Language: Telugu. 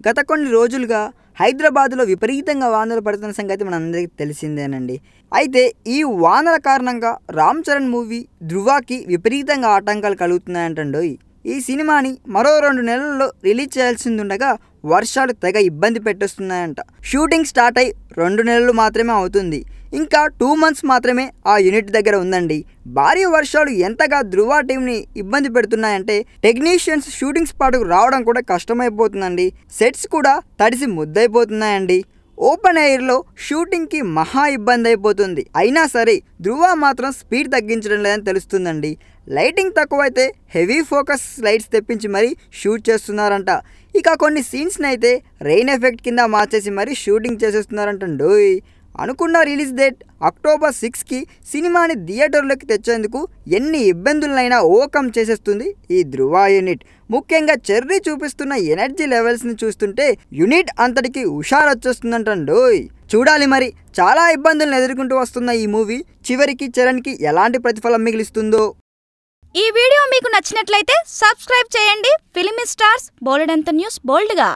గత కొన్ని రోజులుగా హైదరాబాద్లో విపరీతంగా వానలు పడుతున్న సంగతి మనందరికీ తెలిసిందేనండి. అయితే ఈ వానల కారణంగా రామ్ చరణ్ మూవీ ధృవకి విపరీతంగా ఆటంకాలు కలుగుతున్నాయంటండోయ్. ఈ సినిమాని మరో 2 నెలల్లో రిలీజ్ చేయాల్సిందుండగా వర్షాలు తెగ ఇబ్బంది పెట్టేస్తున్నాయంట. షూటింగ్ స్టార్ట్ అయి 2 నెలలు మాత్రమే అవుతుంది. ఇంకా 2 months మాత్రమే ఆ యూనిట్ దగ్గర ఉందండి. భారీ వర్షాలు ఎంతగా ధృవ టీంని ఇబ్బంది పెడుతున్నాయంటే టెక్నీషియన్స్ షూటింగ్ స్పాట్కు రావడం కూడా కష్టమైపోతుందండి. సెట్స్ కూడా తడిసి ముద్దైపోతున్నాయండి. ఓపెన్ ఎయిర్లో షూటింగ్కి మహా ఇబ్బంది అయిపోతుంది. అయినా సరే ధృవ మాత్రం స్పీడ్ తగ్గించడం లేదని తెలుస్తుందండి. లైటింగ్ తక్కువైతే హెవీ ఫోకస్ లైట్స్ తెప్పించి మరీ షూట్ చేస్తున్నారంట. ఇక కొన్ని సీన్స్ని అయితే రెయిన్ ఎఫెక్ట్ కింద మార్చేసి మరీ షూటింగ్ చేసేస్తున్నారంటండోయ్. అనుకున్న రిలీజ్ డేట్ October 6కి సినిమాని థియేటర్లోకి తెచ్చేందుకు ఎన్ని ఇబ్బందులైనా ఓవర్కమ్ చేసేస్తుంది ఈ ధృవ యూనిట్. ముఖ్యంగా చెర్రీ చూపిస్తున్న ఎనర్జీ లెవెల్స్ని చూస్తుంటే యూనిట్ అంతటికి హుషారొచ్చేస్తుందంటండోయ్. చూడాలి మరి. చాలా ఇబ్బందులను ఎదుర్కొంటూ వస్తున్న ఈ మూవీ చివరికి చరణ్కి ఎలాంటి ప్రతిఫలం మిగిలిస్తుందో. ఈ వీడియో మీకు నచ్చినట్లయితే సబ్స్క్రైబ్ చేయండి. ఫిలిమి స్టార్స్ బోలెడంత న్యూస్ బోల్డ్గా.